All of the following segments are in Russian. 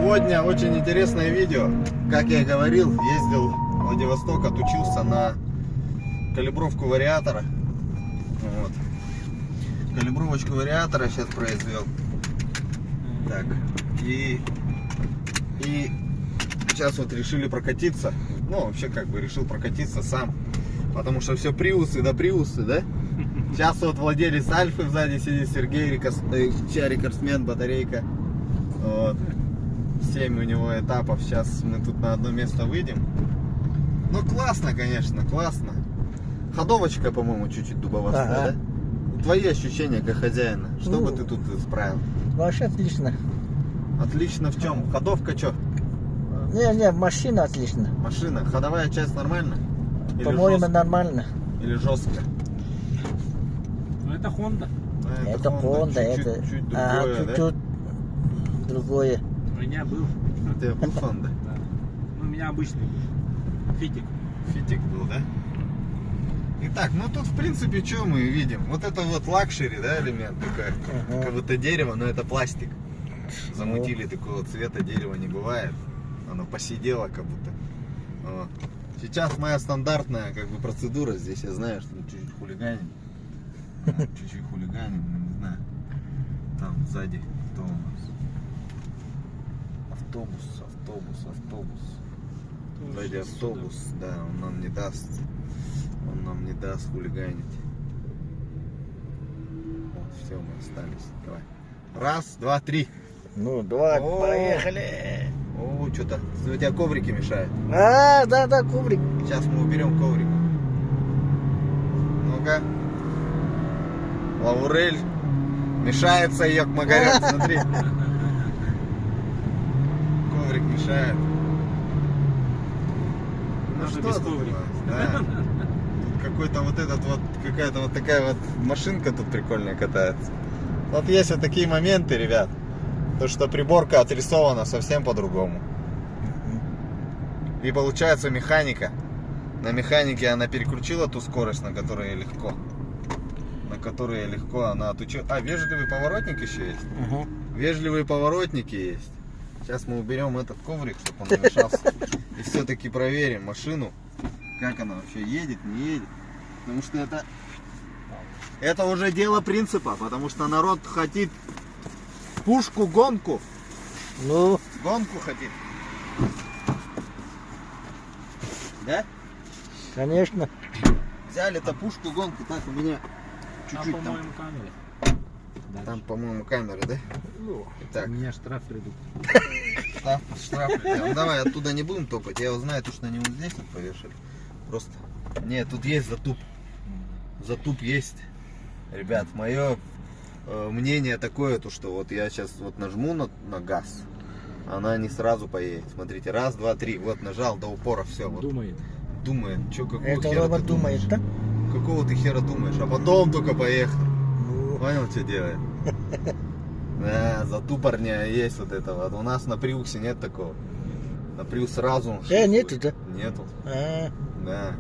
Сегодня очень интересное видео. Как я и говорил, ездил в Владивосток, отучился на калибровку вариатора. Вот. Калибровочку вариатора сейчас произвел. Так. И сейчас вот решили прокатиться. Ну, вообще как бы решил прокатиться сам. Потому что все приусы да приусы, да? Сейчас вот владелец Альфы сзади сидит, Сергей, рекордсмен, батарейка. Вот. 7 у него этапов. Сейчас мы тут на одно место выйдем. Ну классно, конечно, классно. Ходовочка, по-моему, чуть-чуть дубовастая, да? Твои ощущения как хозяина? Что бы ты тут исправил? Вообще отлично. Отлично в чем? Ходовка что? Не, машина отлично. Машина. Ходовая часть нормально? По-моему, нормально. Или жестко? Ну это Honda. Это Honda, это чуть другое, чуть-чуть другое. У меня был. У тебя был Honda? Да. Ну, у меня обычный был. Фитик. Фитик был, да? Итак, ну тут в принципе что мы видим? Вот это вот лакшери, да, элемент такой. Как будто дерево, но это пластик. Замутили такого цвета, дерева не бывает. Оно посидело как будто. Вот. Сейчас моя стандартная как бы процедура здесь, я знаю, что чуть-чуть хулиганим. Чуть-чуть хулиганим, не знаю. Там сзади кто у нас? Автобус. Сзади автобус, да, он нам не даст. Он нам не даст хулиганить. Вот, все, мы остались. Давай. Раз, два, три. Ну, давай, О! поехали. О, что-то. У тебя коврики мешают. Да, коврик. Сейчас мы уберем коврик. Ну-ка. Лаурель. Мешается ее к Магарят, смотри. Коврик мешает. Ну Надо что без тут у коврика. нас? Да. Тут какой-то вот этот вот, какая-то вот такая вот машинка тут прикольная катается. Вот есть вот такие моменты, ребят. То, что приборка отрисована совсем по-другому. И получается механика. На механике она переключила ту скорость, на которой легко. На которой легко она отучила. А, вежливый поворотник еще есть. Вежливые поворотники есть. Сейчас мы уберем этот коврик, чтобы он не мешался. И все-таки проверим машину. Как она вообще едет, не едет. Потому что это уже дело принципа. Потому что народ хотит пушку, гонку. Ну, Гонку хотит. Да? конечно. Взяли-то пушку, гонку. Так, у меня Там, чуть-чуть там. по-моему, камеры. Там, по-моему, камеры, да? Ну, Так. у меня штраф придут. Штраф. Ну давай оттуда не будем топать. Я его знаю, то, что они вот здесь вот повешали. Просто. Нет, тут есть затуп. Затуп есть. Ребят, мое мнение такое, то что вот я сейчас вот нажму на газ, она не сразу поедет. Смотрите, раз, два, три. Вот нажал до упора, все. Вот. Думает. Че, какого Это хера робот ты думает, думаешь? да? Какого ты хера думаешь? А потом только поехал. Ну, Понял, что делает? Да, затупорня есть вот это вот. У нас на Приусе нет такого. На Приус сразу. нету, да? Нету. А, Да.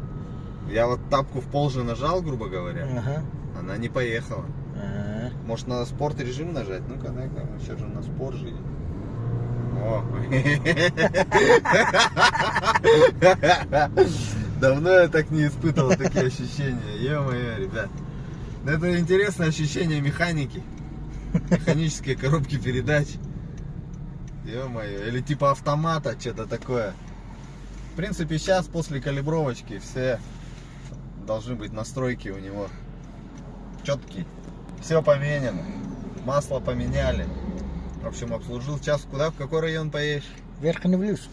Я вот тапку в пол же нажал, грубо говоря. ага. Она не поехала. А. Может, надо спорт режим нажать? Ну-ка, дай-ка, сейчас же на спорт же. О. Давно я так не испытывал такие ощущения. Ё-моё, ребят. Это интересное ощущение механики. Механические коробки передач. Ё-моё. Или типа автомата, что-то такое. В принципе, сейчас после калибровочки все должны быть настройки у него четкие. Все поменяно. Масло поменяли. В общем, обслужил. Сейчас куда? В какой район поедешь? Верхневлюс.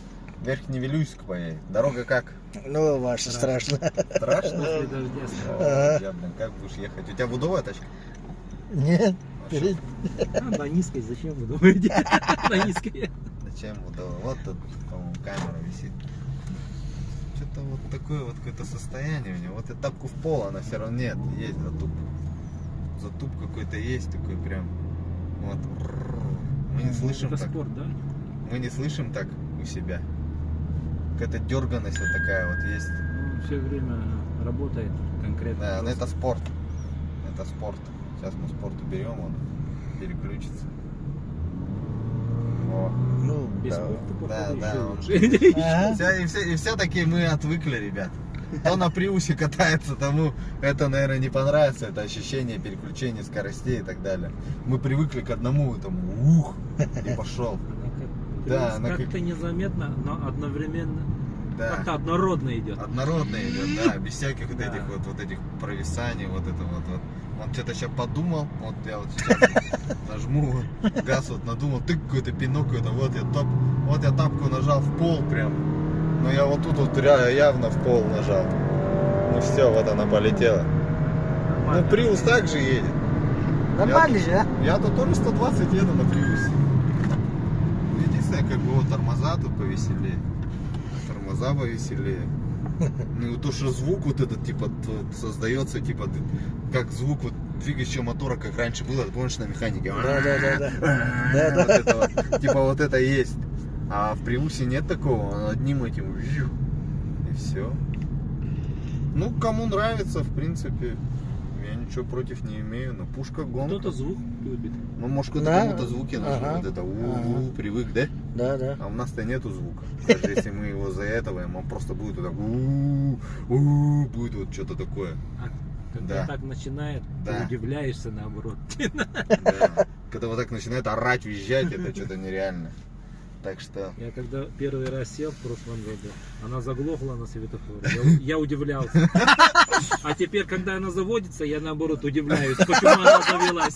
Верхневилюйск поедет. Дорога как? Ну, ваше страшно. Страшно? После дождя стало. О, я, блин, как будешь ехать? У тебя будовая тачка? Нет, А что? На низкой, зачем вы думаете? На низкой. Зачем будовая? Вот тут, по-моему, камера висит. Что-то вот такое вот какое-то состояние у него. Вот этапку в пол, она все равно нет. Есть затуп. Затуп какой-то есть такой прям. Вот. Мы не слышим Это так. спорт, да? Мы не слышим так у себя. Какая-то дерганность вот такая вот есть. Он все время работает конкретно. Да, но просто. это спорт. Это спорт. Сейчас мы спорт уберем, он переключится. О. Ну, Без да. кофты, походу, Да, да, еще он- лучше. Ага. И все-таки мы отвыкли, ребят. Кто на приусе катается, тому это, наверное, не понравится. Это ощущение переключения скоростей и так далее. Мы привыкли к одному этому. Ух! И пошел. Да, она Как-то как- незаметно, но одновременно Да. как-то однородно идет. Однородно идет, да, без всяких вот Да. этих вот этих провисаний, вот это вот. Он что-то сейчас подумал, вот я вот сейчас нажму, вот, газ вот надумал, тык, какой-то пинок какой-то, вот я тапку нажал в пол прям. Но я вот тут вот явно в пол нажал. Ну все, вот она полетела. Ну, Приус также едет. Нормально же, а? Я тут тоже 120 еду на Приусе. Единственное, как бы вот тормоза тут повеселее. Тормоза повеселее. Ну, то, что звук вот этот, типа, создается, типа, как звук вот двигающего мотора, как раньше было, помнишь, на механике? Да. Вот это вот, типа, вот это есть. А в Приусе нет такого, он одним этим, и все. Ну, кому нравится, в принципе, я ничего против не имею, но пушка гонка. Кто-то звук любит. Ну, может, кто-то Да. кому-то звуки нужны, Ага. вот это у привык, да? Да, да. А у нас-то нету звука. Даже если мы его заэтываем, он просто будет вот так будет вот что-то такое. А когда Да. так начинает, Да. ты удивляешься наоборот. Да. Когда вот так начинает орать, визжать, это что-то нереально. Так что, Я когда первый раз сел в прошлом году, она заглохла на светофоре. Я удивлялся. А теперь, когда она заводится, я наоборот удивляюсь, почему она завелась.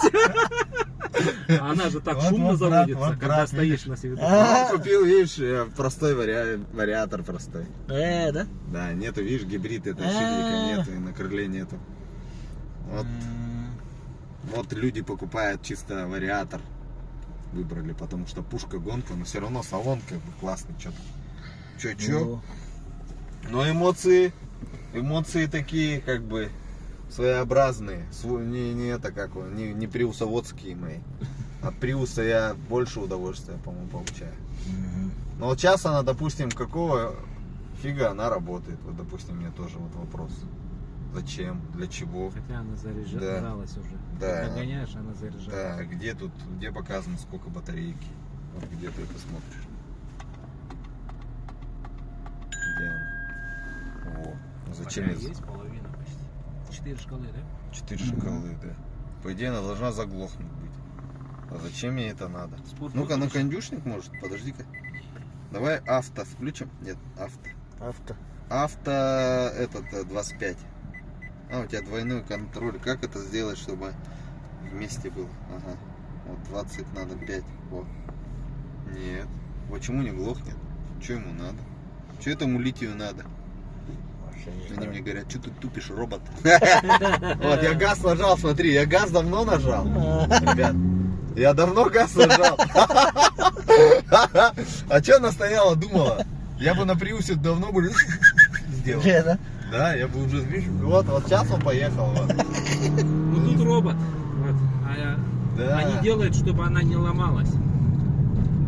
Она же так Вот, шумно вот, брат, заводится, вот, когда брат, стоишь видишь. на светофоре. А. он купил, видишь, простой вариатор простой. Да? Да, нету, видишь, гибрид это А. шильдика нету, и на крыле нету. Вот люди покупают чисто вариатор. Выбрали, потому что пушка гонка, но все равно салон как бы классный, что-то. Чё. Ну, Но эмоции такие, как бы, своеобразные. Не это как он, не приусоводские мои. От приуса я больше удовольствия, по-моему, получаю. мгм. Но вот сейчас она, допустим, какого фига она работает? Вот, допустим, мне тоже вот вопрос. Зачем? Для чего? Хотя она заряжалась уже. Да. Догоняешь, она заряжалась. Да, где показано, сколько батарейки? Вот где ты это смотришь? Где она? Во. Ну, зачем Пока это? есть половина почти. 4 шкалы, да? 4 шкалы, да. По идее, она должна заглохнуть быть. А зачем мне это надо? Спорт Ну-ка, на выключен. кондюшник может? Подожди-ка. Давай авто включим. Нет, авто. Авто. Авто этот 25. А, у тебя двойной контроль. Как это сделать, чтобы вместе был? Ага. Вот 20 надо 5. Во. Нет. Почему не глохнет? Что ему надо? Что этому литию надо? Вообще не Они знаю. мне говорят, что ты тупишь, робот? Вот, я газ нажал, смотри, я газ давно нажал. Ребят, я давно газ нажал. А что она стояла, думала? Я бы на Приусе давно бы сделал. Да? Да, я бы уже, видишь, вот сейчас он поехал. Вот. Ну тут робот. Вот. Да. Они делают, чтобы она не ломалась.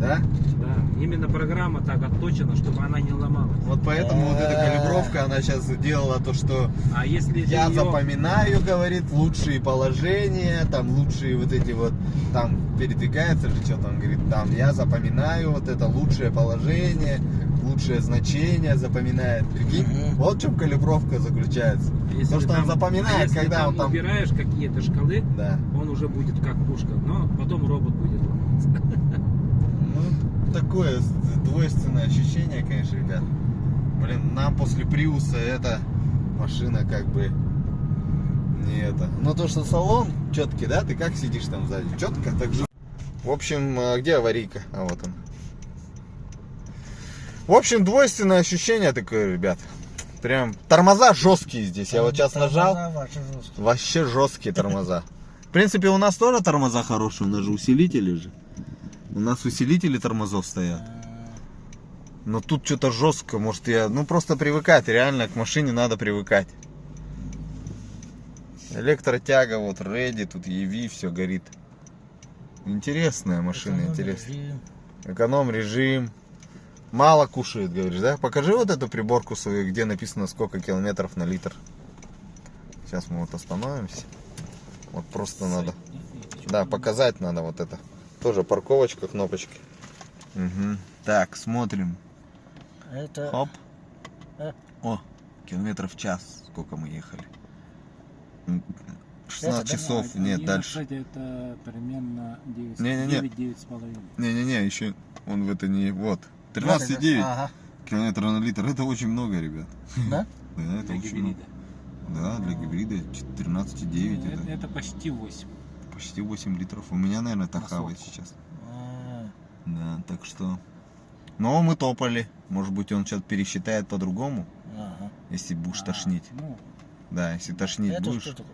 Да? Да. Именно программа так отточена, чтобы она не ломалась. Вот поэтому вот эта калибровка, она сейчас сделала то, что А если я ты её- запоминаю, говорит, лучшие положения, там лучшие вот эти вот, там передвигается же что там, говорит, там я запоминаю вот это лучшее положение, лучшее значение запоминает. Прикинь, Мгм. вот в чем калибровка заключается. если То, что он там- запоминает, если когда там он там... убираешь какие-то шкалы, Да. он уже будет как пушка, но потом робот будет ломаться. Ну, такое двойственное ощущение, конечно, ребят. Блин, нам после Приуса эта машина как бы не это. Но то, что салон четкий, да? Ты как сидишь там сзади? Четко, так же. В общем, где аварийка? А вот он. В общем, двойственное ощущение такое, ребят. Прям тормоза жесткие здесь. Я вот сейчас нажал. Тормоза ваши жесткие. Вообще жесткие тормоза. В принципе, у нас тоже тормоза хорошие, у нас же усилители же. У нас усилители тормозов стоят. Но тут что-то жестко, может ну просто привыкать, реально к машине надо привыкать. Электротяга, вот Ready, тут EV, все горит. Интересная машина, интересная. Эконом-режим. Мало кушает, говоришь, да? Покажи вот эту приборку свою, где написано сколько километров на литр. Сейчас мы вот остановимся. Вот просто надо. Да, показать надо вот это. Тоже парковочка, кнопочки. Угу. Так, смотрим. Это... Хоп. А? О, километров в час. Сколько мы ехали? 16 Это, да? часов. Нет, дальше. Кстати, это примерно 9, Не-не-не. 9,5. Не-не-не, еще он в это не... Вот. 13,9 Ага. километра на литр. Это очень много, ребят. Да? Да, это Для очень гибрида. много. Да, для гибрида 13,9. Это почти 8. Почти 8 литров. У меня, наверное, Тахава сотку. сейчас. А, Да, так что... Но мы топали. Может быть, он сейчас пересчитает по-другому, ага. если будешь тошнить. Ну, Да, если тошнить Это будешь. что такое?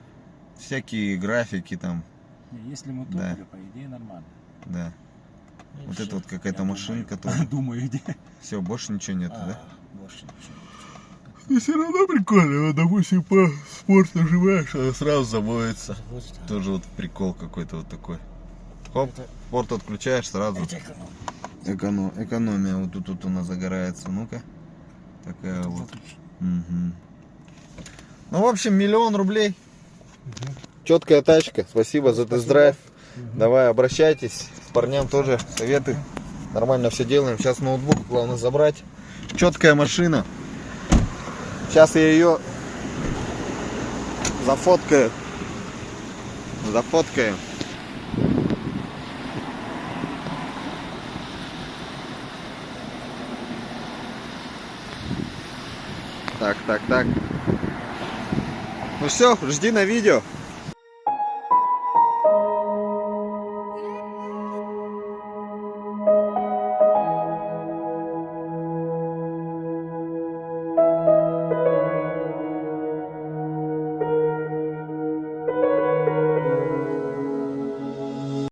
Всякие графики там, не, если мы Да. топали, по идее нормально. да. И Вот всё. это вот какая-то Я машинка думаю. тоже. Думаю, где. Все, больше ничего нету, А, да? больше ничего. Ну, все равно прикольно. Вот, допустим, по спорт нажимаешь, она сразу заводится. Вот так. Тоже вот прикол какой-то вот такой. Хоп, Это- спорт отключаешь сразу. Это эконом. Экономия вот тут у нас загорается. Ну-ка. Такая вот. Мгм. Ну, в общем, 1 000 000 рублей. Четкая тачка. Спасибо за тест-драйв. Давай, обращайтесь. Парням тоже советы. Нормально все делаем. Сейчас ноутбук главное забрать. Четкая машина. Сейчас я ее зафоткаю. Зафоткаю. Так. Ну все, жди на видео.